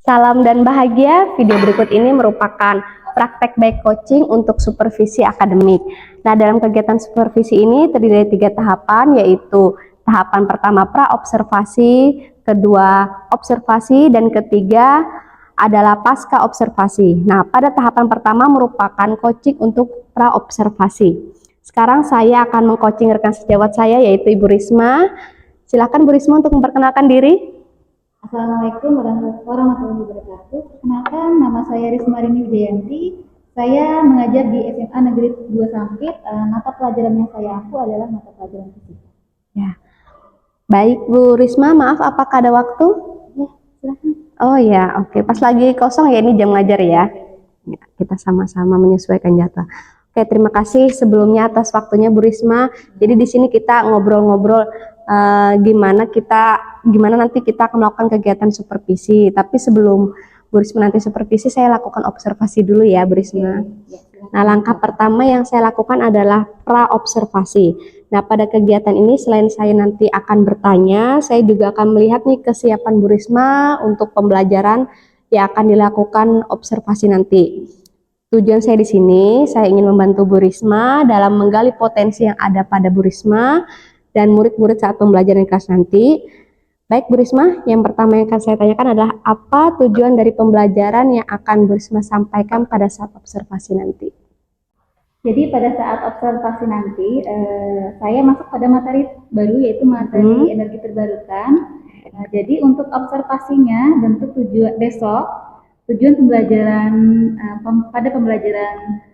Salam dan bahagia, video berikut ini merupakan praktek baik coaching untuk supervisi akademik. Nah, dalam kegiatan supervisi ini terdiri dari 3 tahapan, yaitu tahapan pertama pra-observasi, kedua observasi, dan ketiga adalah pasca observasi. Nah, pada tahapan pertama merupakan coaching untuk pra-observasi. Sekarang saya akan mengcoaching rekan sejawat saya, yaitu Ibu Risma. Silakan Bu Risma untuk memperkenalkan diri. Assalamualaikum warahmatullahi wabarakatuh. Perkenalkan, nama saya Risma Rini Wijayanti. Saya mengajar di SMA Negeri 2 Sampit. Mata pelajaran yang saya ampu adalah mata pelajaran fisika. Ya. Baik Bu Risma, maaf apakah ada waktu? Ya, silakan. Oh ya, oke. Pas lagi kosong ya, ini jam ngajar ya. Ya, kita sama-sama menyesuaikan jadwal. Oke, terima kasih sebelumnya atas waktunya Bu Risma. Jadi di sini kita ngobrol-ngobrol gimana nanti kita akan melakukan kegiatan supervisi. Tapi sebelum Bu Risma nanti supervisi, saya lakukan observasi dulu ya Bu Risma. Nah, langkah pertama yang saya lakukan adalah pra-observasi. Nah, pada kegiatan ini selain saya nanti akan bertanya, saya juga akan melihat nih kesiapan Bu Risma untuk pembelajaran yang akan dilakukan observasi nanti. Tujuan saya di sini, saya ingin membantu Bu Risma dalam menggali potensi yang ada pada Bu Risma dan murid-murid saat pembelajaran kelas nanti. Baik Bu Risma, yang pertama yang akan saya tanyakan adalah apa tujuan dari pembelajaran yang akan Bu Risma sampaikan pada saat observasi nanti? Jadi pada saat observasi nanti, saya masuk pada materi baru, yaitu materi energi terbarukan. Jadi untuk observasinya, bentuk tujuan besok, tujuan pembelajaran pada pembelajaran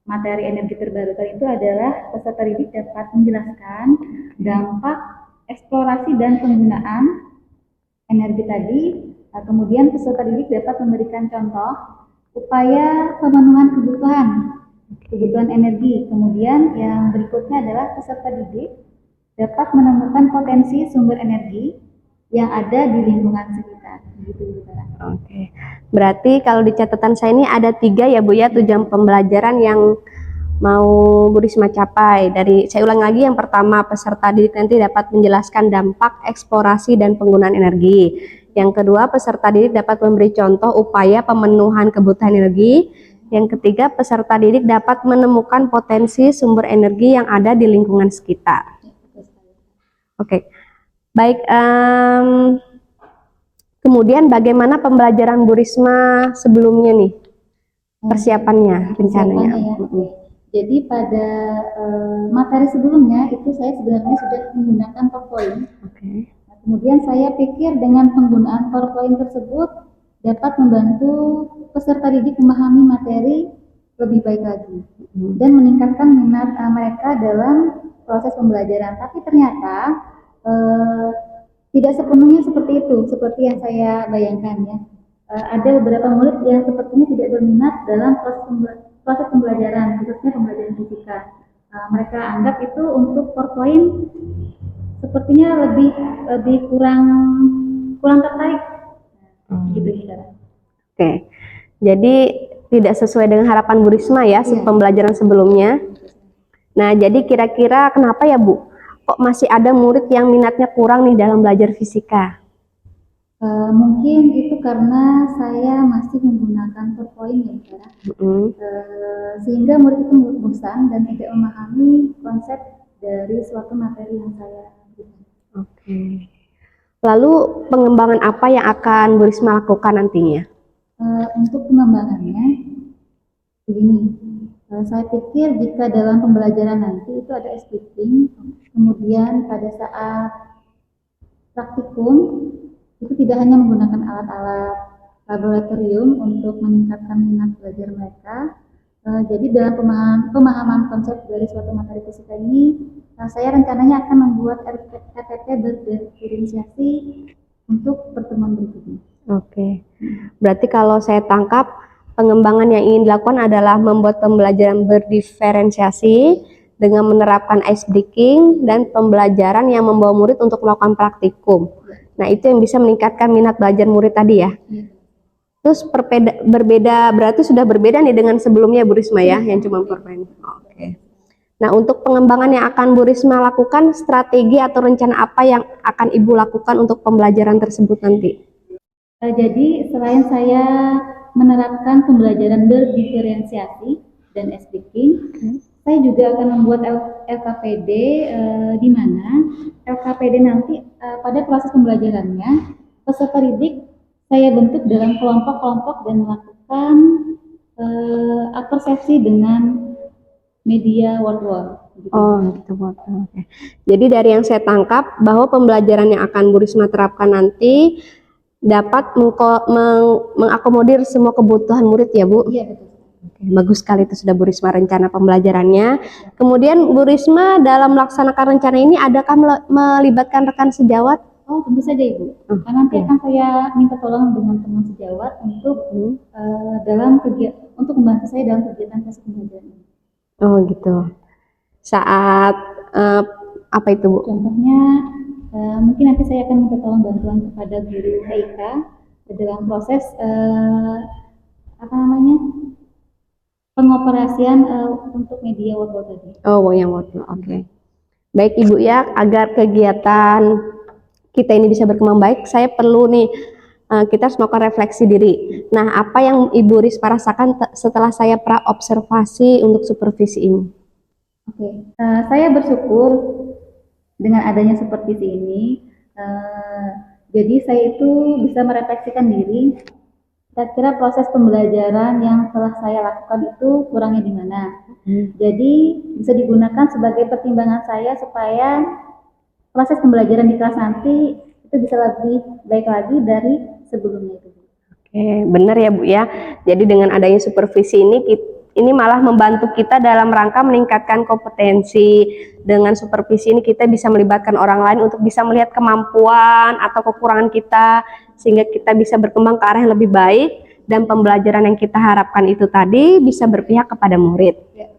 materi energi terbarukan itu adalah peserta didik dapat menjelaskan dampak eksplorasi dan penggunaan energi tadi. Kemudian peserta didik dapat memberikan contoh upaya pemenuhan kebutuhan energi. Kemudian yang berikutnya adalah peserta didik dapat menemukan potensi sumber energi yang ada di lingkungan sekitar. Oke. Berarti kalau di catatan saya ini ada 3 ya Bu ya, tujuan pembelajaran yang mau Bu Risma capai. Saya ulang lagi, yang pertama peserta didik nanti dapat menjelaskan dampak eksplorasi dan penggunaan energi. Yang kedua, peserta didik dapat memberi contoh upaya pemenuhan kebutuhan energi. Yang ketiga, peserta didik dapat menemukan potensi sumber energi yang ada di lingkungan sekitar. Oke. Baik, kemudian bagaimana pembelajaran Bu Risma sebelumnya nih? Persiapannya, rencananya. Jadi pada materi sebelumnya itu saya sebenarnya sudah menggunakan PowerPoint. Nah, kemudian saya pikir dengan penggunaan PowerPoint tersebut dapat membantu peserta didik memahami materi lebih baik lagi dan meningkatkan minat mereka dalam proses pembelajaran. Tapi ternyata tidak sepenuhnya seperti itu, seperti yang saya bayangkan ya. Ada beberapa murid yang sepertinya tidak berminat dalam proses pembelajaran, khususnya pembelajaran fisika. Mereka anggap itu untuk PowerPoint sepertinya lebih kurang tertarik. Gitu ya. Oke. Jadi tidak sesuai dengan harapan Bu Risma ya, pembelajaran sebelumnya. Nah, jadi kira-kira kenapa ya Bu? Kok masih ada murid yang minatnya kurang nih dalam belajar fisika? Mungkin itu karena saya masih menggunakan PowerPoint ya, sehingga murid itu bosan dan tidak memahami konsep dari suatu materi yang saya berikan. Oke. Lalu pengembangan apa yang akan Bu Risma lakukan nantinya? Untuk pengembangannya, begini. Saya pikir jika dalam pembelajaran nanti itu ada speaking, kemudian pada saat praktikum itu tidak hanya menggunakan alat-alat laboratorium untuk meningkatkan minat belajar mereka. Jadi dalam pemahaman konsep dari suatu materi fisika ini, saya rencananya akan membuat RPP berdiferensiasi untuk pertemuan berikutnya. Oke. Berarti kalau saya tangkap, pengembangan yang ingin dilakukan adalah membuat pembelajaran berdiferensiasi dengan menerapkan ice breaking dan pembelajaran yang membawa murid untuk melakukan praktikum. Nah, itu yang bisa meningkatkan minat belajar murid tadi ya. Terus berbeda, berarti sudah berbeda nih dengan sebelumnya Bu Risma ya, yang cuma PowerPoint. Oke. Nah, untuk pengembangan yang akan Bu Risma lakukan, strategi atau rencana apa yang akan Ibu lakukan untuk pembelajaran tersebut nanti? Jadi selain saya menerapkan pembelajaran berdiferensiasi dan speaking, saya juga akan membuat LKPD, di mana LKPD nanti pada proses pembelajarannya peserta didik saya bentuk dalam kelompok-kelompok dan melakukan persepsi dengan media word-word. Oh, gitu, Bu. Oke. Jadi dari yang saya tangkap bahwa pembelajaran yang akan Bu Risma terapkan nanti dapat mengakomodir semua kebutuhan murid ya, Bu? Iya, betul. Oke, bagus sekali itu sudah Bu Risma rencana pembelajarannya. Kemudian Bu Risma dalam melaksanakan rencana ini adakah melibatkan rekan sejawat? Oh, tentu saja Ibu. Karena nanti akan saya minta tolong dengan teman sejawat untuk dalam kegiatan, untuk membantu saya dalam kegiatan proses pembelajaran ini. Oh, gitu. Saat apa itu, Bu? Contohnya, mungkin nanti saya akan minta tolong bantuan kepada guru TIK dalam proses pengoperasian untuk media word tadi. Oh, yang workflow. Oke. Baik Ibu ya, agar kegiatan kita ini bisa berkembang baik, saya perlu nih kita harus melakukan refleksi diri. Nah, apa yang Ibu Risma rasakan setelah saya praobservasi untuk supervisi ini? Oke, saya bersyukur dengan adanya supervisi ini. Jadi saya itu bisa merefleksikan diri. Kira-kira proses pembelajaran yang telah saya lakukan itu kurangnya di mana. Jadi bisa digunakan sebagai pertimbangan saya supaya proses pembelajaran di kelas nanti itu bisa lebih baik lagi dari sebelumnya itu. Oke, benar ya Bu ya. Jadi dengan adanya supervisi ini malah membantu kita dalam rangka meningkatkan kompetensi. Dengan supervisi ini kita bisa melibatkan orang lain untuk bisa melihat kemampuan atau kekurangan kita sehingga kita bisa berkembang ke arah yang lebih baik dan pembelajaran yang kita harapkan itu tadi bisa berpihak kepada murid. Ya,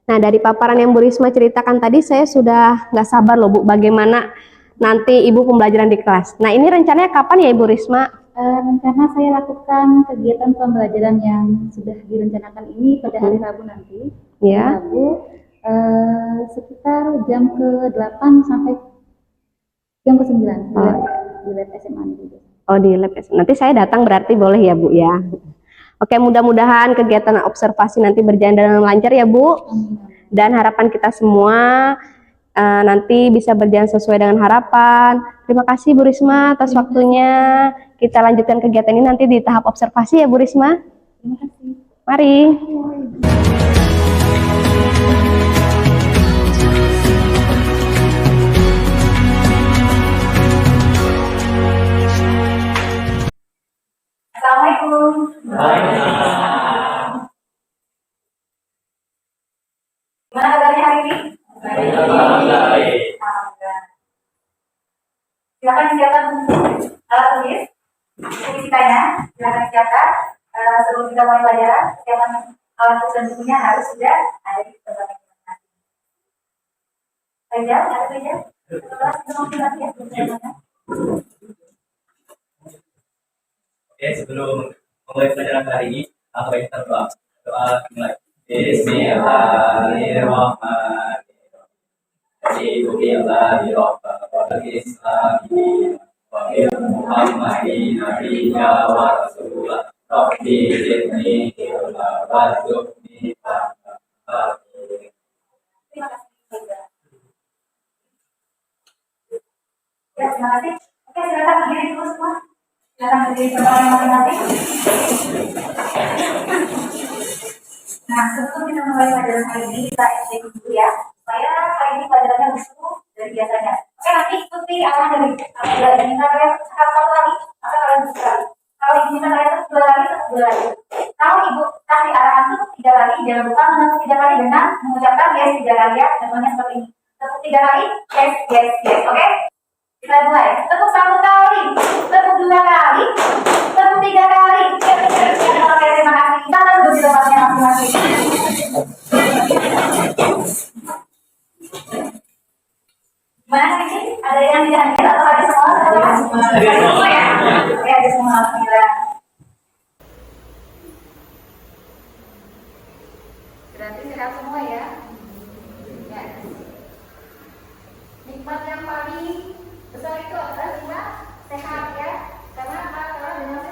nah, dari paparan yang Bu Risma ceritakan tadi saya sudah nggak sabar loh Bu bagaimana nanti Ibu pembelajaran di kelas. Nah, ini rencananya kapan ya Ibu Risma? Rencana saya lakukan kegiatan pembelajaran yang sudah direncanakan ini pada hari Rabu nanti. Ya. Rabu sekitar jam ke-8 sampai jam ke-9 di lab SMA juga. Oh, di lab SMA. Nanti saya datang berarti boleh ya Bu ya. Oke, mudah-mudahan kegiatan observasi nanti berjalan dengan lancar ya Bu. Dan harapan kita semua nanti bisa berjalan sesuai dengan harapan. Terima kasih Bu Risma atas waktunya. Kita lanjutkan kegiatan ini nanti di tahap observasi ya Bu Risma. Terima kasih. Mari. Assalamualaikum. Gimana kabarnya hari ini? Baik. Silakan disiapkan alat tulis, buku kitanya, silakan disiapkan. Sebelum kita mulai pelajaran, siapkan alat tulis dan bukunya harus sudah ada di tempat masing-masing. Ada saja. Setelah kita mau lagi ya, Oke, sebelum mulai pelajaran hari ini, aku baca doa. Doa dimulai. Bismillahirrahmanirrahim. Bismillahirrahmanirrahim. Wa Muhammadin nabiyya wa rasulah. Rabbi zidni ilma warzuqni fahma. terima kasih. Ya, terima kasih. Oke, silakan berdiri dulu semua. Silakan berdiri bersama masing-masing. Nah, sebelum kita mulai pelajaran hari ini, kita cek dulu ya. Supaya hari ini pelajarannya lucu dari biasanya. Oke, nanti ikuti arahan dari belajar ini. Kalian satu kali, maka kalian bisa kali. Kalau ibu minta kalian dua kali, dua kali. Kalau ibu kasih arahan itu 3 kali, jangan lupa menentu 3 kali dengan mengucapkan yes 3 kali ya. Contohnya seperti ini. Tepuk 3 kali, yes, yes, yes. Oke? Kita mulai. Tepuk 1 kali, tepuk 2 kali, tepuk 3 kali. Oke, terima kasih. Kita akan duduk di tempatnya masing-masing. Gimana sih? Ada yang tidak hadir atau ada semua? Ada semua ya? Oke, ada semua. Alhamdulillah. Berarti sehat semua ya? Ya. Nikmat yang paling besar itu adalah sehat ya. Karena apa? Karena dengan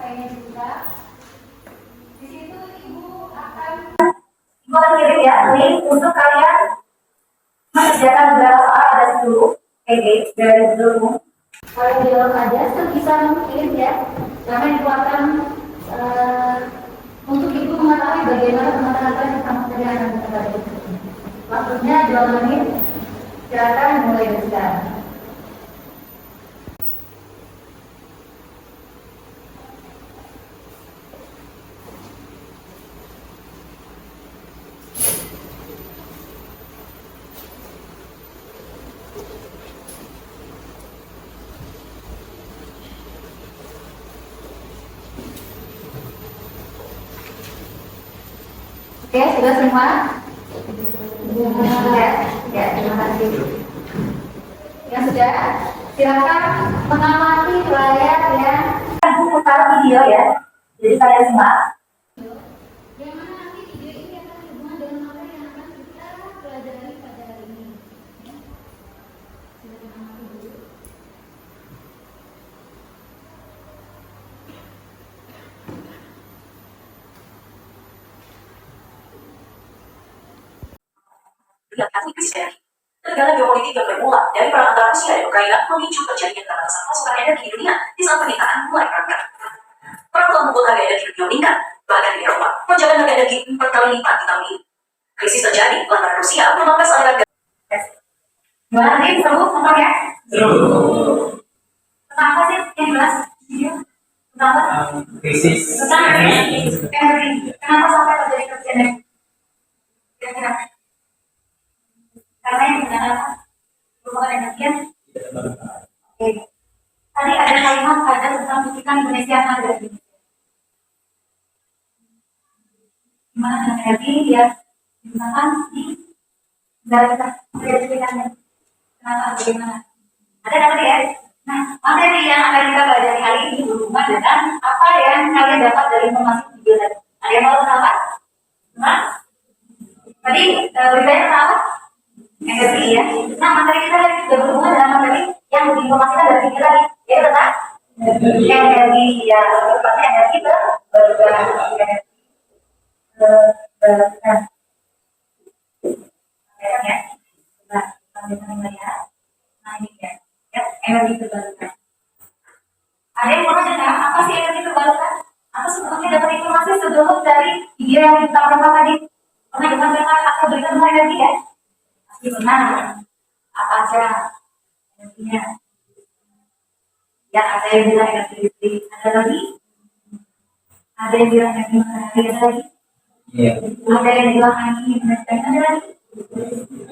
partainya juga. Di situ Ibu akan kirim ya link untuk kalian mengerjakan beberapa soal ada 10 PG dari dulu. kalau jawab aja sebisa mungkin ya, karena Ibu akan untuk Ibu mengetahui bagaimana teman-teman bisa mengerjakan tersebut. Waktunya 2 menit, silakan mulai berbicara. Oke, sudah semua? Ya, terima kasih. Yang sudah, silakan mengamati layar ya. Aku putar video ya, jadi kalian semua. Yang mana nanti video ini akan berhubungan dengan materi yang akan kita pelajari pada hari ini. Silakan amati dulu. Dengan konflik Israel. Ketegangan geopolitik yang bermula dari perang antara Rusia dan Ukraina memicu terjadinya pembatasan pasokan energi di dunia di saat pernikahan mulai merangkak. Perang telah membuat harga energi dunia meningkat, bahkan di Eropa, lonjakan harga energi 4 kali lipat di tahun ini. Krisis terjadi lantaran Rusia memangkas aliran gas. Gimana nih, seru nontonnya? Tentang apa sih yang jelas video? Tentang apa? Krisis Tentang energi. Kenapa sampai terjadi krisis energi? Kira-kira? Karena yang benar apa? Perubahan energi ya? Oke. Tadi ada kalimat pada tentang buktikan Indonesia ada di gimana dengan energi ya digunakan di negara kita buktikannya. Kenapa? Bagaimana? Ada tadi ya? Nah, materi yang akan kita pelajari hari ini berhubungan dengan apa yang kalian dapat dari informasi video tadi. Ada yang mau kenapa? Nah, tadi beritanya tentang apa? Energi ya. Nah, materi kita tadi juga berhubungan dengan materi yang diinformasikan dari video tadi. Ya, tentang energi ya, berarti energi terbarukan. Terbarukan. Ya. Nah, kita melihat. Nah, ini ya. Ya, energi terbarukan. Ada yang mau tanya apa sih energi terbarukan? Atau sebelumnya dapat informasi sebelum dari video yang kita pernah tadi? Pernah disampaikan atau berikan tentang energi ya? Pasti pernah. Apa aja energinya? Ya, ada yang bilang energi listrik, ada lagi? Ada yang bilang energi matahari, ada lagi? Iya. Ada yang bilang angin, ada lagi?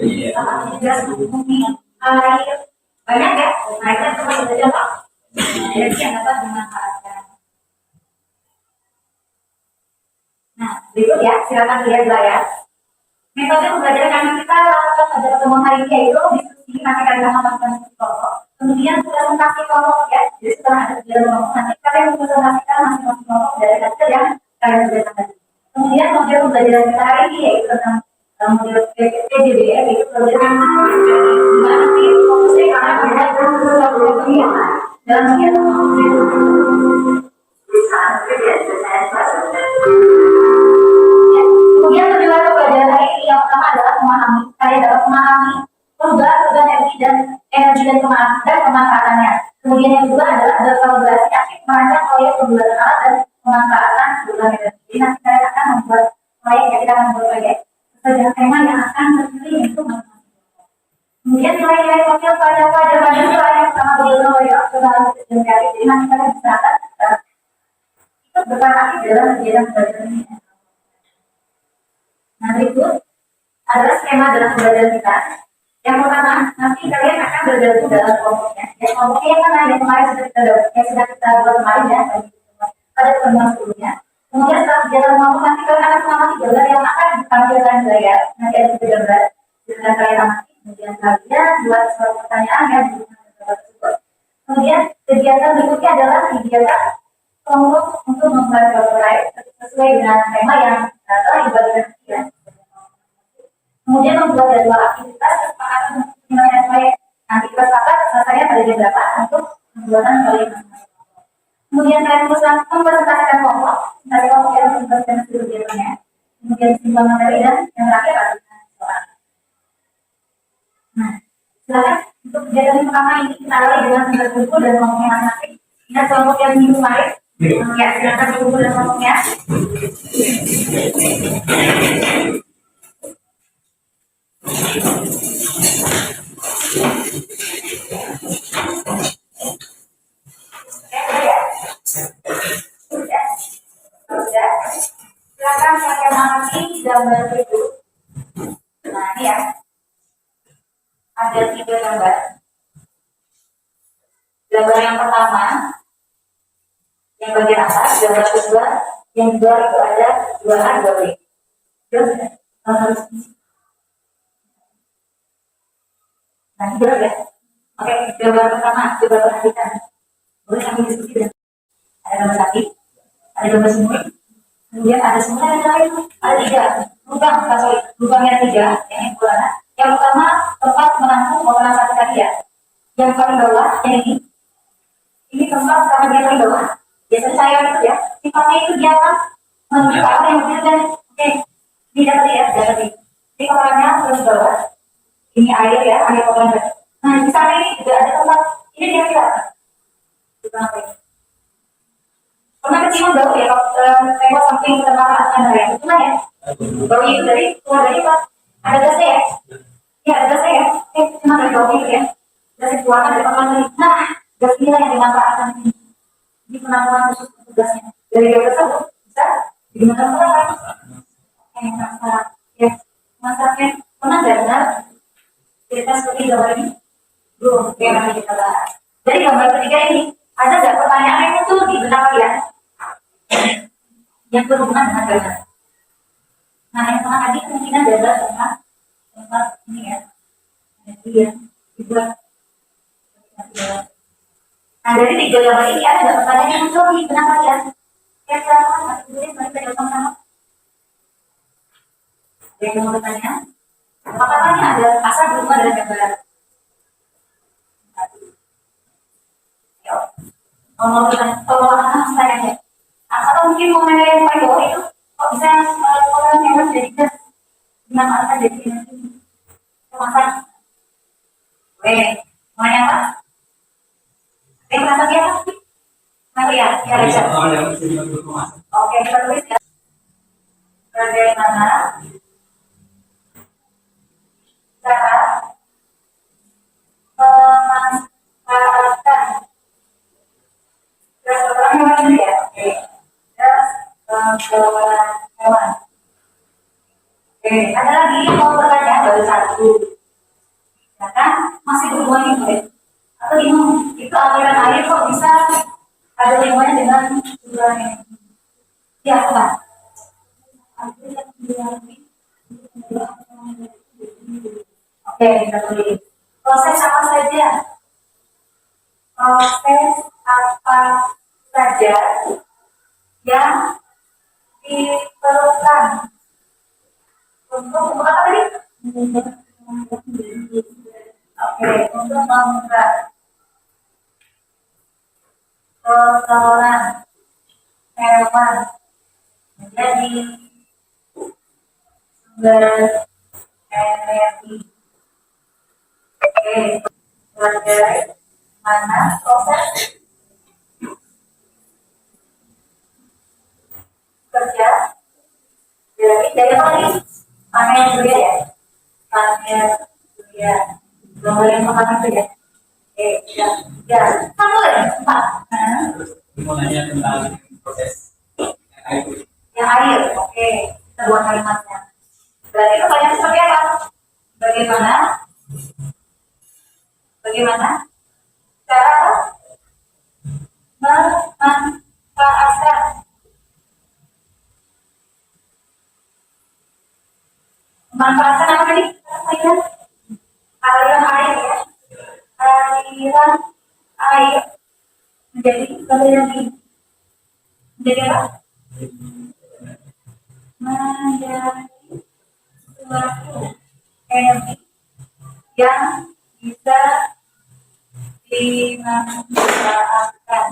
Iya. Gas, bumi, air, banyak ya? Nah, itu termasuk saja Pak. Energi yang dapat dimanfaatkan. Nah, berikut ya, silakan lihat layar. Metode pembelajaran kami kita lakukan pada pertemuan hari ini yaitu diskusi nanti kalian akan melakukan kelompok. Kemudian presentasi kelompok ya. Jadi setelah ada 9 kelompok nanti kalian mempresentasikan masing-masing kelompok dari hasil yang kalian belajar tadi. Kemudian model pembelajaran kita hari ini yaitu tentang model PJDM yaitu pembelajaran gimana sih fokusnya karena kita dalam kegiatan kemudian tujuan pembelajaran hari ini yang pertama adalah memahami, kalian dapat memahami perubahan energi dan pemanfaatannya. Kemudian yang kedua adalah berkolaborasi aktif merancang proyek pembuatan alat dan pemanfaatan perubahan energi. Jadi nanti kalian akan membuat proyek, ya kita akan membuat proyek sesuai dengan tema yang akan terpilih untuk masing-masing. Kemudian nilai-nilai sosial pada yang pertama beliau ya dalam kreatif. Jadi nanti kalian bisa akan ikut berperan aktif dalam kegiatan pembelajaran ini. Nah, berikut adalah skema dalam pembelajaran kita. Yang pertama, nanti kalian akan bergabung dalam kelompoknya. Ya, kelompoknya yang mana yang kemarin sudah kita buat kemarin ya, pada pertemuan sebelumnya. Kemudian setelah kegiatan kelompok nanti kalian akan mengamati gambar yang akan ditampilkan di layar. Nanti ada 3 gambar. Silakan kalian amati. Kemudian kalian buat suatu pertanyaan yang berhubungan dengan gambar tersebut. Kemudian kegiatan berikutnya adalah kegiatan kelompok untuk membuat gambar sesuai dengan tema yang telah dibagikan ya. Kemudian membuat jadwal aktivitas kesepakatan untuk penyelesaian proyek. Nanti kita sepakat selesainya pada jam berapa untuk pembuatan proyek masing-masing. Kemudian kalian mempresentasikan kelompok, dari kelompok yang mempresentasikan kegiatannya, kemudian simbol materi dan yang terakhir adalah soal. Nah, silakan untuk kegiatan yang pertama ini kita awali dengan berkumpul dan kelompoknya masing-masing. Ingat kelompok yang minggu kemarin, ya silakan berkumpul dan kelompoknya. Sudah, sudah. Silakan saya mengamati gambar berikut. Nah, ini ya. Ada 3 gambar. Gambar yang pertama, yang bagian atas, gambar kedua, yang kedua itu ada 2A, 2B. Terus, nah, jelas ya. Oke, gambar pertama, coba perhatikan. Boleh kami diskusi dan ada gambar sapi, ada gambar semut, kemudian ada semut yang lain, ada 3. Lubang yang 3, yang mana? Yang pertama tempat menampung kotoran sapi tadi ya. Yang paling bawah, yang ini tempat karena dia paling bawah. Biasanya saya itu ya, sifatnya itu dia akan menuju ke arah yang berbeda dan oke, ini dapat ya, dapat ini. Jadi kotorannya terus di bawah. Ini air ya, air kotoran. Nah di sana ini juga ada tempat. Ini dia kira. Pernah kecium bau ya, kalau tembok samping terlalu akan ya, itu lah ya. Bau itu dari keluar dari apa? Ada gasnya ya? Ya ada gasnya ya. Cuma dari bau itu ya. Gas dikeluarkan dari kotoran tadi. Nah, gas inilah yang dimanfaatkan ini. Ini penampungan khusus untuk gasnya. Dari gas tersebut bisa digunakan untuk apa? Masak. Ya, masaknya pernah nggak dengar cerita seperti gambar ini? Belum, yang nanti kita bahas. Dari gambar ketiga ini, ada nggak pertanyaan yang muncul di benak kalian? Yang berhubungan dengan gambar. Nah, yang tengah tadi kemungkinan gambar tentang tempat ini ya. Jadi ya, dibuat. Nah, dari 3 gambar ini ada nggak pertanyaan yang muncul di benak kalian? Silakan, masih boleh, mari kita jawab sama. Ada yang mau bertanya? Apa katanya ada asal berhubungan dengan gambar? Mau bertanya, saya aja. Atau mungkin mau nanya yang paling bawah itu, kok bisa orang yang jadi gas dimanfaatkan jadi kemasan? Mau nanya apa? Merasa dia apa? Mari ya, Richard. Oke, kita tulis ya. Bagaimana cara memanfaatkan gas kotoran hewan ini ya? Oke. Gas kotoran hewan. Oke, ada lagi yang mau bertanya? Baru 1. Ya kan? Masih berhubungan ini. Atau itu aliran air kok bisa ada hubungannya dengan tujuan ini? Ya, apa? Oke, kita tulis. Proses apa saja? Proses apa saja yang diperlukan untuk apa tadi? Oke, untuk mengubah kotoran hewan menjadi sumber energi. Oke, bagaimana proses kerja dari apa nih? Panen surya ya? Panen surya. Gambar yang pertama itu ya? Ya. Kamu lagi? 4. Mau nanya tentang proses Yang air, oke. Kita buat kalimatnya. Berarti pertanyaan seperti apa? Bagaimana cara memanfaatkan apa tadi? Aliran air ya. Aliran air menjadi energi. Menjadi apa? Menjadi suatu energi yang bisa dimanfaatkan.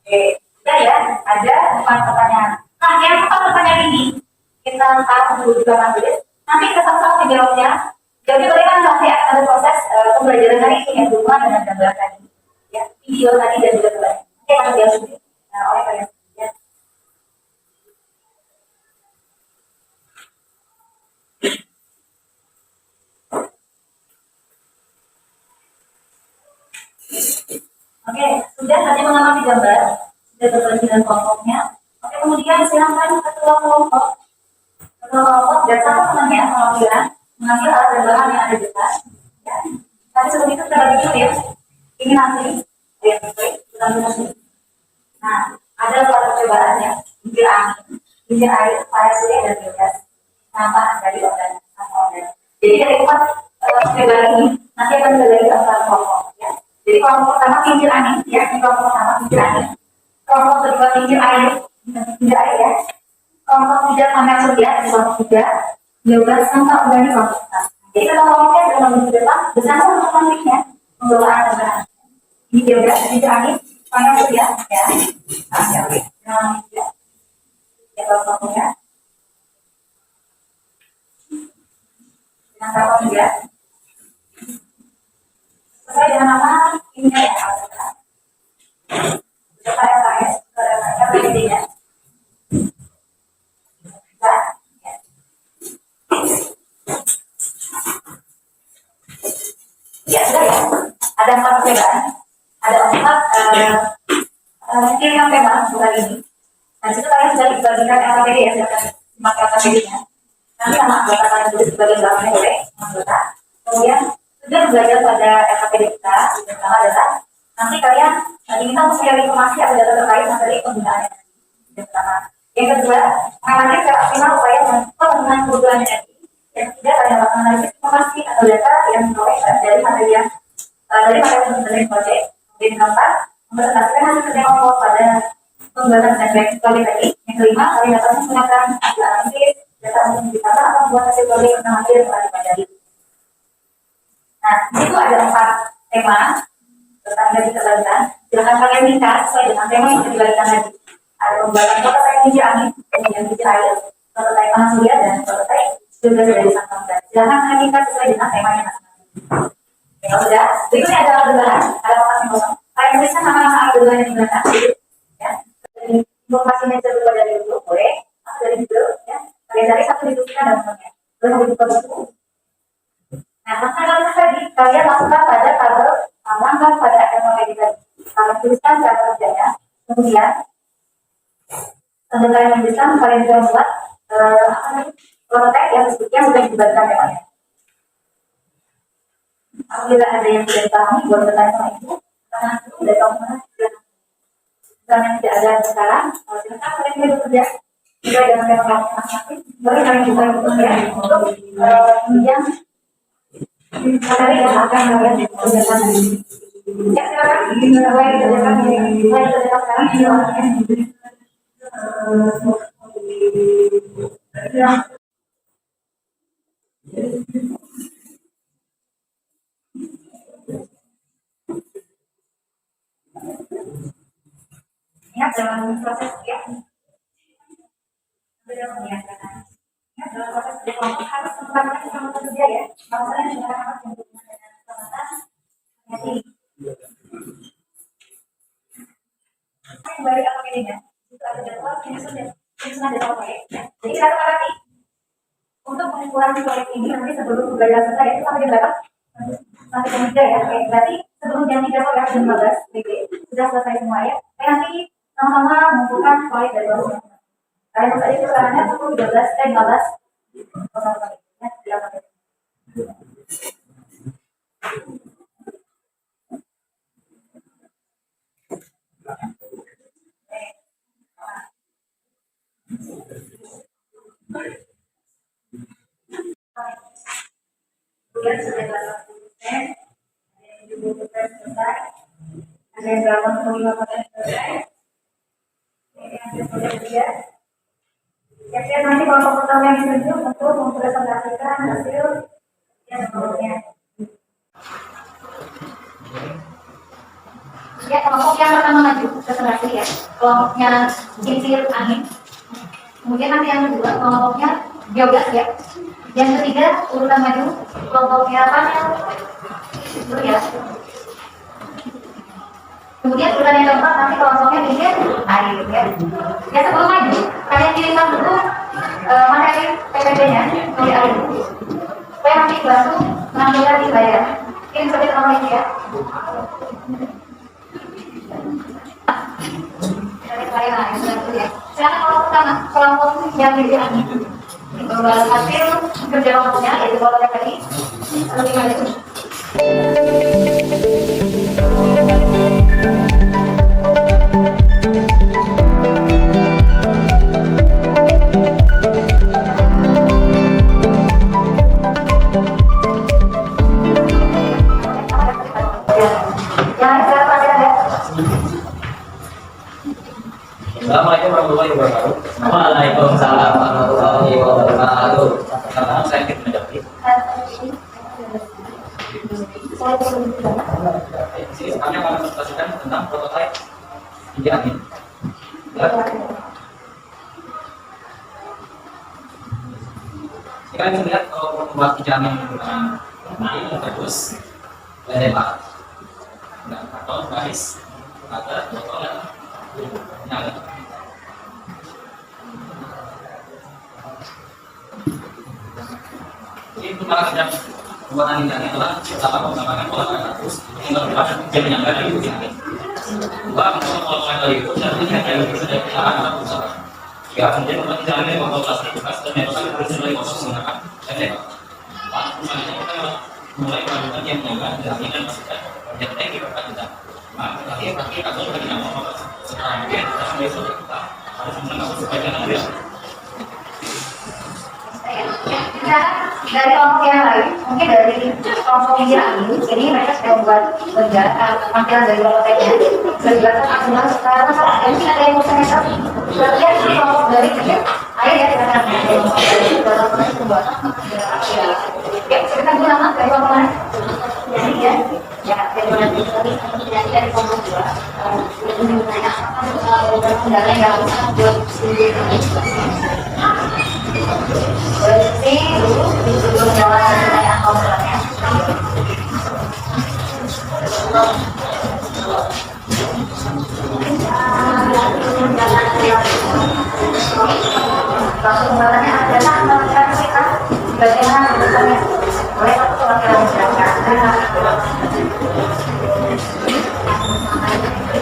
Oke, udah ya, ada 4 pertanyaan. Nah, yang 4 pertanyaan ini kita taruh dulu di belakang tulis. Nanti kita sama-sama menjawabnya. Jadi bagaimana nanti ada proses pembelajaran hari ini yang berhubungan dengan gambar tadi, ya, video tadi dan juga gambar. Oke, akan dijawab sendiri oleh kalian. Ya. Oke, sudah hanya mengamati gambar, sudah berbagi dengan kelompoknya. Oke, kemudian silakan ketua kelompok dan satu temannya mengambil alat dan bahan yang ada di depan. Ya. Tapi sebelum itu kita bagi dulu ya. Ini nanti lihat kita nanti. Nah, ada 4 percobaan ya. Kincir angin, kincir air, panas surya dan biogas. Sampah dari organ. Jadi dari 4 percobaan ini nanti akan kita bagi antar kelompok ya. Jadi kelompok pertama kincir angin ya, kelompok pertama kincir angin. Kelompok kedua kincir air ya. Kelompok 3 panas surya, kelompok 3 biogas sampah organik kelompok 4. Jadi kalau kelompoknya dalam minggu depan bersama untuk konfliknya pengelolaan anggaran. Ini biogas, kincir angin, panas surya ya. Oke. Nah, ya kelompoknya. Dengan kelompok 3 sesuai dengan nama ini ya. LKS, LKS-nya. Ya, sudah ya. Ada 4 perbedaan. Ada 4 mungkin yang tema bulan ini. Nah, situ kalian sudah dibagikan LKPD ya, silakan simak LKPD-nya. Nanti nama anggota kalian tulis di bagian belakangnya boleh, anggota. Kemudian sudah belajar pada LKPD kita, yang pertama adalah nanti kalian diminta untuk mencari informasi atau data terkait materi penggunaannya. Yang pertama. Yang kedua, mengamati secara optimal upaya penggunaan kebutuhan energi. Yang ketiga, kalian dapat menganalisis informasi atau data yang diperoleh dari materi yang dari materi pembentukan proyek. Kemudian yang keempat, mempresentasikan hasil kerja kelompok pada pembuatan setback proyek tadi. Yang kelima, kalian dapat menggunakan hasil analisis data untuk indikator atau membuat hasil proyek tentang hasil yang telah dipelajari. Nah, di situ ada 4 tema tentang gaji terbarukan. Silakan kalian ringkas sesuai dengan tema yang dibagikan tadi. Ada pembuatan prototipe kincir angin, kemudian kincir air, prototipe panas surya, dan prototipe biogas dari sampah gas. Silakan kalian ringkas sesuai dengan temanya masing-masing. Ya sudah, berikutnya ada alat bahan, ada kotak yang kosong. Kalian tuliskan nama-nama alat bahan yang digunakan. Ya, informasinya terbuka dari Google, boleh, atau dari Google. Ya, kalian cari satu dituliskan dan nomornya. Terus dibuka buku. Nah, masalah tadi kalian lakukan pada tabel langkah pada LKPD tadi. Kalian tuliskan cara kerjanya, kemudian sambil kalian tuliskan, kalian juga buat prototipe yang sudah dibagikan ya Pak. Apabila ada yang tidak dipahami, buat bertanya sama ibu, karena itu sudah tahu mana yang tidak ada sekarang, silakan kalian juga bekerja sesuai dengan tema masing-masing. Boleh kalian juga bekerja untuk kemudian materi yang akan kalian kerjakan. Ya silakan, mulai kerjakan sekarang. Ingat dalam proses ya, dalam proses kelompok harus melakukan sama kerja ya. Kalau kalian sudah harus berhubungan dengan keselamatan, nanti kembali apa bedanya? Itu ada jadwal penyusunan jadwal proyek. Jadi kita sepakati untuk pengumpulan proyek ini nanti sebelum belajar selesai itu sampai jam berapa? Sampai jam 3 ya. Oke, berarti sebelum jam 3 sore jam 15 BB sudah selesai semua ya. Nanti sama-sama mengumpulkan proyek dari luar. Kalian tadi kesarannya 10, 12, 15. Ya, silakan. Kemudian sudah 80%, ada yang 70% selesai, ada yang 85% selesai, yang sudah dia. Ya, nanti kelompok pertama yang ditunjuk untuk mempresentasikan hasil yang sebelumnya. Ya, kelompok yang pertama maju reservasi ya. Kelompoknya kincir angin. Kemudian nanti yang kedua kelompoknya biogas ya. Yang ketiga urutan maju kelompoknya panel. Itu ya. Kemudian urutan yang keempat nanti kelompoknya kincir air ya. Ya sebelum maju kalian kirimkan dulu materi PPT-nya dari air. Supaya nanti bantu pengambilan dibayar. Kirim saja ke nomor ini ya. Silakan kalau pertama kelompok yang kincir angin. Hasil kerja kelompoknya yaitu kelompok tadi. Lalu gimana itu? Assalamualaikum warahmatullahi wabarakatuh. Waalaikumsalam warahmatullahi wabarakatuh. Sekarang saya ingin menjawab. Sini kami akan presentasikan tentang prototipe kincir angin. Kita bisa lihat kalau membuat kincir angin ini bagus, lebar, atau garis, ada botol yang nyala. Jadi untuk para kerja pembuatan ini adalah dapat menggunakan pola terus tinggal berapa jam yang ada di sini. Dua pola dari itu dan ini hanya yang bisa dilakukan atau usaha. Ya, kemudian untuk tidak ada botol plastik bekas dan metode yang berisi dari kosong menggunakan dan misalnya kita mulai melakukan yang menambah dan ini masukkan yang baik di tempat kita. Nanti atau bagi nama sekarang mungkin kita bisa kita harus menangkap supaya jangan ada. Dari kelompok yang lain, mungkin dari kelompok kincir angin, ini mereka sudah membuat tampilan dari prototipenya. Berdasarkan aturan sekarang, mungkin ada yang mau saya tahu. Berarti kelompok dari kincir air ya, kita akan dari pembuatan. Ya, kita gunakan dari kelompok mana? Jadi ya, dari kelompok dua. Kendala yang buat berarti dulu sebelum jalan saya komputernya. Langsung kembalinya adalah melakukan kita bagaimana bentuknya. Boleh aku wakil menjelaskan.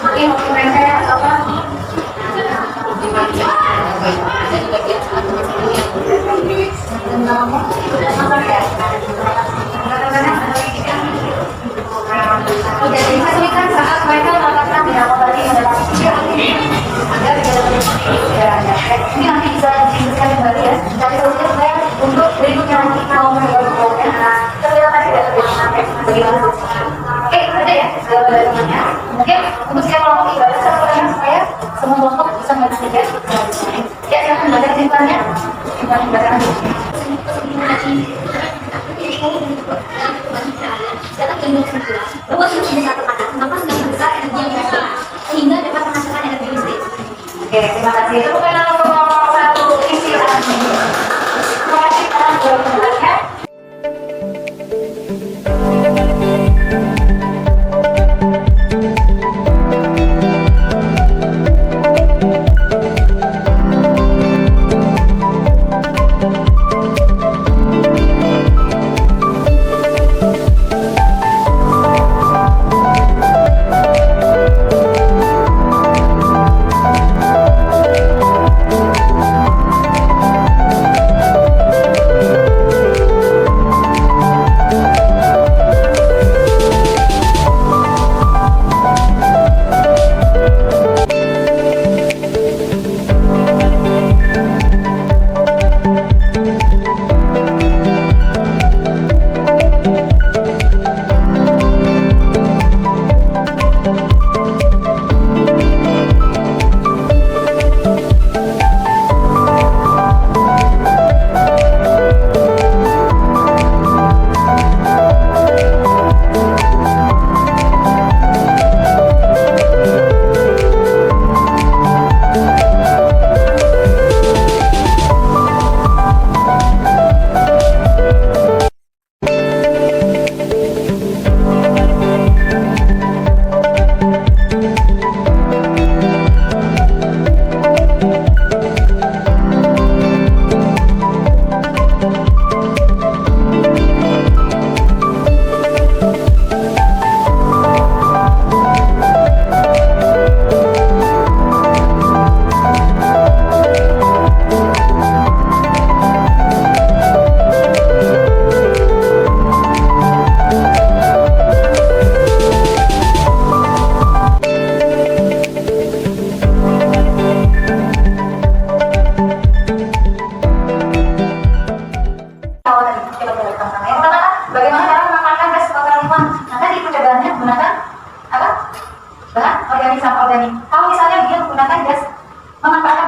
Oke, mungkin saya apa? Jadi pastikan saat mereka melakukan tindakan tadi adalah agar ini nanti bisa dijelaskan kembali ya. Tapi solusinya saya untuk berikutnya nanti mau melakukan terlihat tadi tidak terlihat bagaimana? Oke, ada ya teman-temannya. Mungkin untuk saya kelompok ibadah saya semua kelompok bisa melakukan ya. Ya, silakan baca kesimpulannya. Simpulan ibadah. Data ilmu kesimpulan bahwa sudah ada satu kata maka sudah besar energi yang besar sehingga dapat menghasilkan energi listrik. Oke, terima kasih. Itu bukan nomor satu isi. Terima kasih atas jawabannya.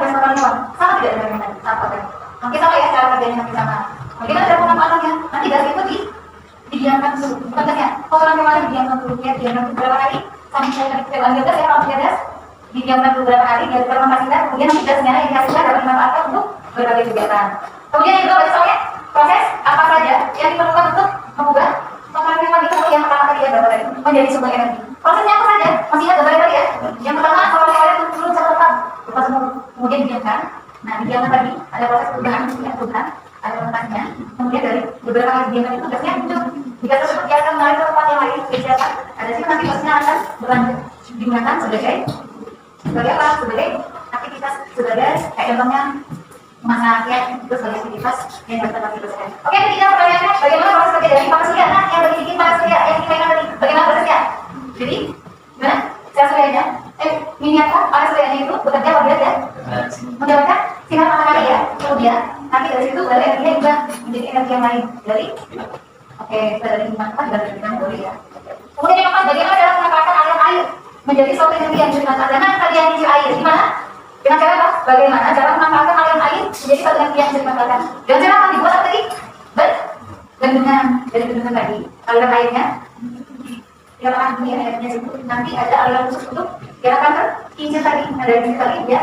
restoran mewah. Sama tidak dengan yang tadi? Sama kan? Mungkin sama ya cara kerjanya nanti sama. Mungkin ada pemanfaatannya. Nanti gas itu didiamkan dulu. Bukan gasnya. Kotoran kemarin didiamkan dulu. Ya, didiamkan dulu berapa hari? Sampai saya tadi kita ambil gas ya, kalau punya gas. Didiamkan dulu berapa hari, dia termomasikan. Kemudian nanti gasnya yang dihasilkan dapat dimanfaatkan untuk berbagai kegiatan. Kemudian yang kedua, soalnya proses apa saja yang diperlukan untuk mengubah kotoran kemarin itu yang pertama tadi ya, Bapak tadi, menjadi sumber energi. Prosesnya apa saja? Masih ingat gambarnya tadi ya? Yang pertama, kalau saya turun satu tempat, lupa semua, kemudian didiamkan. Nah, didiamkan tadi ada proses perubahan, ada letaknya. Kemudian dari beberapa kali didiamkan itu gasnya muncul. Jika tersebut dia akan mengalir ke tempat yang lain, didiamkan. Ada sih nanti gasnya akan berlanjut digunakan sebagai apa? Sebagai aktivitas sebagai kayak contohnya memasak ya, itu sebagai aktivitas yang dapat dilakukan. Oke, ketiga pertanyaannya, bagaimana proses kerja dari panas surya? Nah, yang tadi bikin panas surya, yang dimainkan tadi, bagaimana prosesnya? Jadi, gimana? Sel suryanya, miniatur panas suryanya itu bekerja apabila ya mendapatkan sinar matahari ya. Kemudian, nanti dari situ baru energinya juga menjadi energi yang lain. Dari, oke, dari dimanfaatkan dan diberikan boleh ya. Kemudian yang keempat, bagaimana cara memanfaatkan aliran air menjadi suatu energi yang dimanfaatkan? Nah, tadi yang isi air, gimana? Dengan cara apa? Bagaimana cara memanfaatkan aliran air menjadi suatu energi yang dimanfaatkan? Dengan cara apa? Dibuat apa tadi? Bendungan. Dari bendungan tadi, aliran airnya gerakan ini airnya itu nanti ada aliran khusus untuk gerakan kincir tadi, ada kincir tadi ya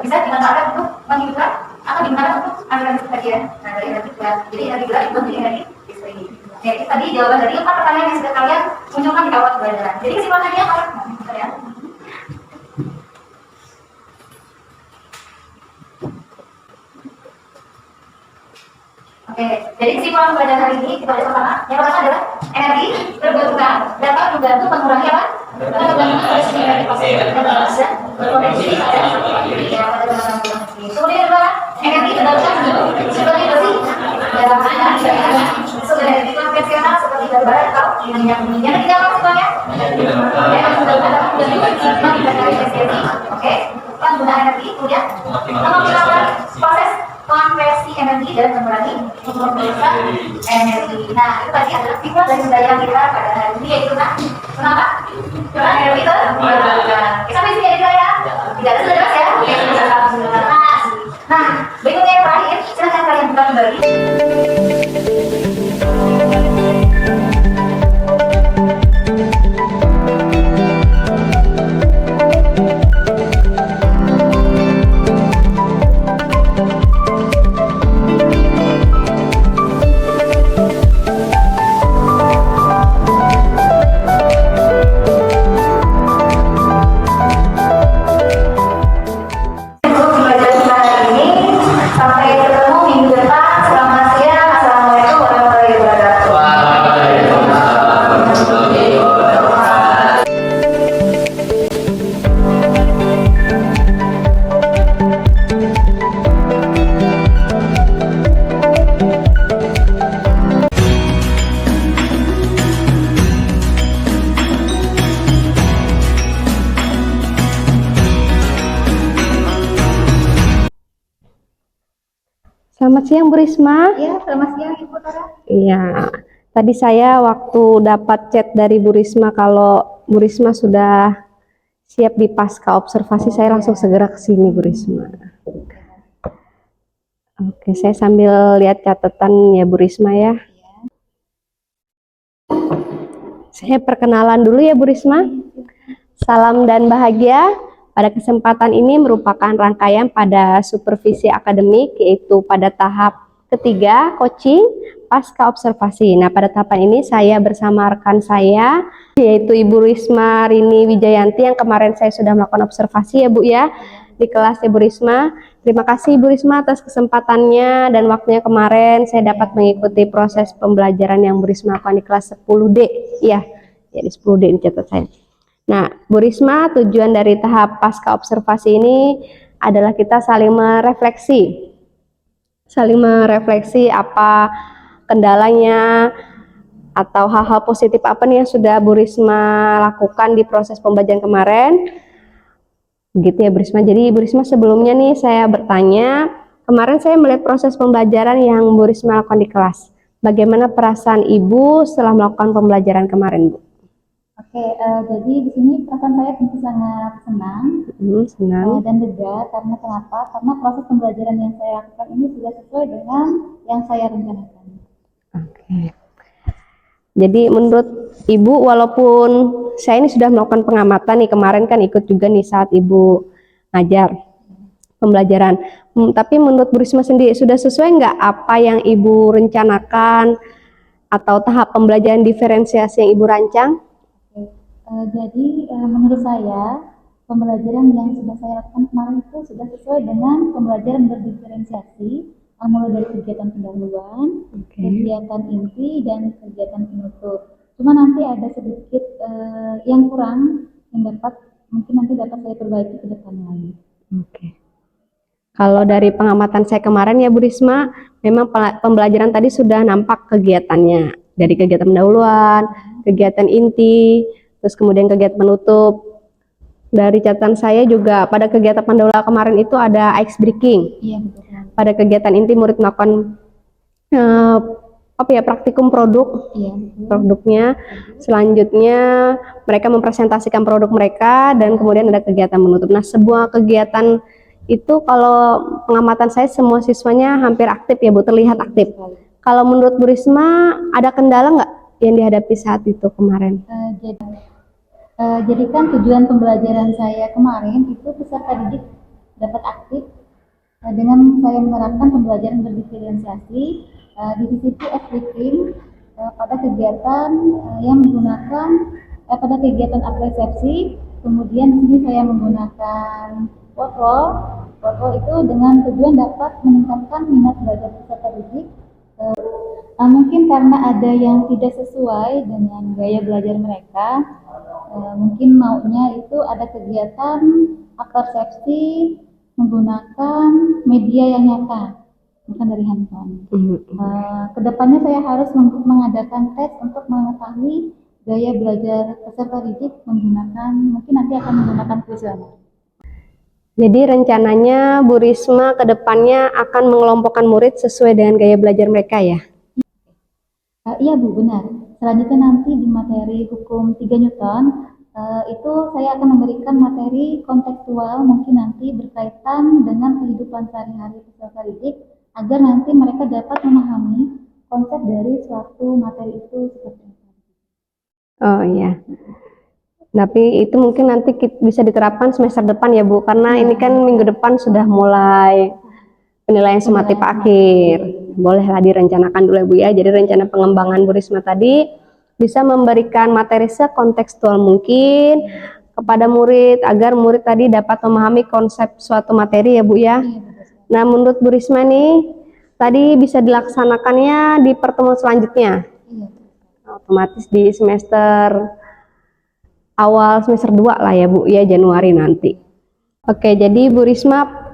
bisa dimanfaatkan untuk menghidupkan atau digunakan untuk aliran listrik tadi ya. Nah, dari energi gerak, jadi energi gerak itu menjadi energi listrik. Ya, itu tadi jawaban dari 4 pertanyaan yang sudah kalian munculkan di awal pembelajaran. Jadi kesimpulannya apa? Ya. Oke, jadi kesimpulan pembelajaran hari ini kita baca pertama. Yang pertama adalah energi terbarukan dapat membantu mengurangi apa? Kemudian kedua, energi terbarukan sebagai bersih dalam sumber energi konvensional seperti batubara atau minyak bumi. Yang ketiga apa semuanya? Energi terbarukan dapat menghilangkan emisi. Oke, penggunaan energi kemudian mengoptimalkan proses konversi energi dan mengurangi pemrosesan energi. Nah, itu tadi adalah sifat dari budaya kita pada hari ini, yaitu kenapa? Karena energi terbarukan. Sampai sini ya, tidak ada sudah jelas ya? Oke, nah, berikutnya yang terakhir, silakan kalian buka kembali. Selamat siang Bu Risma. Ya, selamat siang Ibu Tara. Iya, tadi saya waktu dapat chat dari Bu Risma kalau Bu Risma sudah siap di pasca observasi, saya langsung segera ke sini Bu Risma. Oke, saya sambil lihat catatan ya Bu Risma ya. Saya perkenalan dulu ya Bu Risma. Salam dan bahagia. Pada kesempatan ini merupakan rangkaian pada supervisi akademik, yaitu pada tahap ketiga coaching pasca observasi. Nah, pada tahapan ini saya bersama rekan saya, yaitu Ibu Risma Rini Wijayanti, yang kemarin saya sudah melakukan observasi ya Bu ya, di kelas ya Bu Risma. Terima kasih Bu Risma atas kesempatannya dan waktunya kemarin saya dapat mengikuti proses pembelajaran yang Bu Risma lakukan di kelas 10D. Iya, ya di 10D ini catat saya. Nah, Bu Risma, tujuan dari tahap pasca observasi ini adalah kita saling merefleksi apa kendalanya atau hal-hal positif apa nih yang sudah Bu Risma lakukan di proses pembelajaran kemarin. Begitu ya Bu Risma. Jadi Bu Risma, sebelumnya nih saya bertanya, kemarin saya melihat proses pembelajaran yang Bu Risma lakukan di kelas. Bagaimana perasaan Ibu setelah melakukan pembelajaran kemarin, Bu? Oke, jadi di sini perasaan saya tentu sangat senang Senang. dan lega. Karena kenapa? Karena proses pembelajaran yang saya lakukan ini sudah sesuai dengan yang saya rencanakan. Oke. Jadi menurut Ibu, walaupun saya ini sudah melakukan pengamatan nih, kemarin kan ikut juga nih saat Ibu ngajar pembelajaran. Tapi menurut Bu Risma sendiri, sudah sesuai nggak apa yang Ibu rencanakan atau tahap pembelajaran diferensiasi yang Ibu rancang? Jadi menurut saya pembelajaran yang sudah saya lakukan kemarin itu sudah sesuai dengan pembelajaran berdiferensiasi, mulai dari kegiatan pendahuluan, kegiatan inti dan kegiatan penutup. Cuma nanti ada sedikit yang kurang yang mungkin nanti dapat saya perbaiki ke depannya lagi. Oke. Kalau dari pengamatan saya kemarin ya Bu Risma, memang pembelajaran tadi sudah nampak kegiatannya. Dari kegiatan pendahuluan, kegiatan inti, terus kemudian kegiatan penutup. Dari catatan saya juga pada kegiatan pendahuluan kemarin itu ada ice breaking. Iya, betul. Pada kegiatan inti murid melakukan praktikum produk. Iya, Produknya. Selanjutnya mereka mempresentasikan produk mereka dan kemudian ada kegiatan menutup. Nah, sebuah kegiatan itu kalau pengamatan saya semua siswanya hampir aktif ya Bu, terlihat aktif. Kalau menurut Bu Risma ada kendala nggak yang dihadapi saat itu kemarin? Jadi kan tujuan pembelajaran saya kemarin itu peserta didik dapat aktif dengan saya menerapkan pembelajaran berdiferensiasi. Di sisi itu F-Breaking pada kegiatan yang menggunakan pada kegiatan apresiasi, kemudian di sini saya menggunakan foto itu dengan tujuan dapat meningkatkan minat belajar peserta didik. Mungkin karena ada yang tidak sesuai dengan gaya belajar mereka, mungkin maunya itu ada kegiatan persepsi menggunakan media yang nyata, bukan dari handphone. Kedepannya saya harus mengadakan tes untuk mengetahui gaya belajar peserta didik mungkin nanti akan menggunakan kuesioner. Jadi rencananya Bu Risma ke depannya akan mengelompokkan murid sesuai dengan gaya belajar mereka ya? Iya Bu, benar. Selanjutnya nanti di materi hukum 3 Newton, itu saya akan memberikan materi kontekstual mungkin nanti berkaitan dengan kehidupan sehari-hari peserta didik agar nanti mereka dapat memahami konsep dari suatu materi itu seperti apa. Oh iya. Tapi itu mungkin nanti bisa diterapkan semester depan ya Bu, karena ini kan minggu depan sudah mulai penilaian sematif akhir. Bolehlah direncanakan dulu ya Bu ya. Jadi rencana pengembangan Bu Risma tadi bisa memberikan materi sekontekstual mungkin kepada murid agar murid tadi dapat memahami konsep suatu materi ya Bu ya. Nah, menurut Bu Risma nih tadi bisa dilaksanakannya di pertemuan selanjutnya. Otomatis di awal semester 2 lah ya Bu ya, Januari nanti. Oke, jadi Bu Risma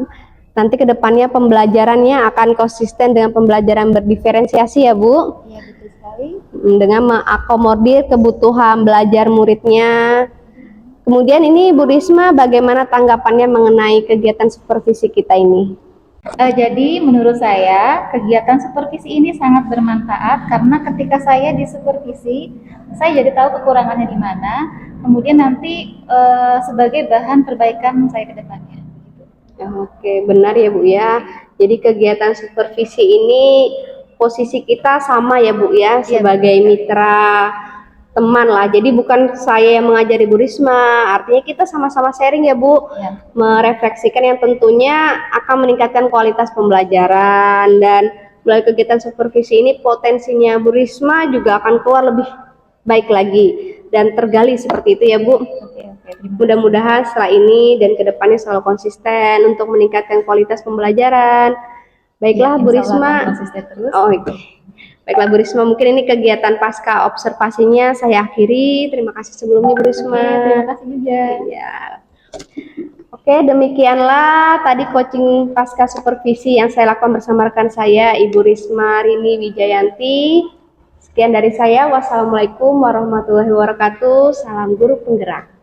nanti kedepannya pembelajarannya akan konsisten dengan pembelajaran berdiferensiasi ya Bu. Iya, betul sekali. Dengan mengakomodir kebutuhan belajar muridnya. Kemudian ini Bu Risma bagaimana tanggapannya mengenai kegiatan supervisi kita ini? Jadi menurut saya kegiatan supervisi ini sangat bermanfaat karena ketika saya disupervisi, saya jadi tahu kekurangannya di mana, kemudian nanti sebagai bahan perbaikan saya ke depannya. Oke, benar ya Bu ya. Jadi kegiatan supervisi ini posisi kita sama ya Bu ya, sebagai mitra teman lah. Jadi bukan saya yang mengajari Bu Risma, artinya kita sama-sama sharing ya Bu, merefleksikan yang tentunya akan meningkatkan kualitas pembelajaran. Dan melalui kegiatan supervisi ini potensinya Bu Risma juga akan keluar lebih baik lagi dan tergali seperti itu ya Bu. Mudah-mudahan setelah ini dan kedepannya selalu konsisten untuk meningkatkan kualitas pembelajaran. Baiklah Bu Risma. Baiklah Bu Risma, mungkin ini kegiatan pasca observasinya saya akhiri. Terima kasih sebelumnya Bu Risma. Terima kasih juga. Ya. Oke, demikianlah tadi coaching pasca supervisi yang saya lakukan bersama rekan saya Ibu Risma Rini Wijayanti. Sekian dari saya. Wassalamualaikum warahmatullahi wabarakatuh. Salam guru penggerak.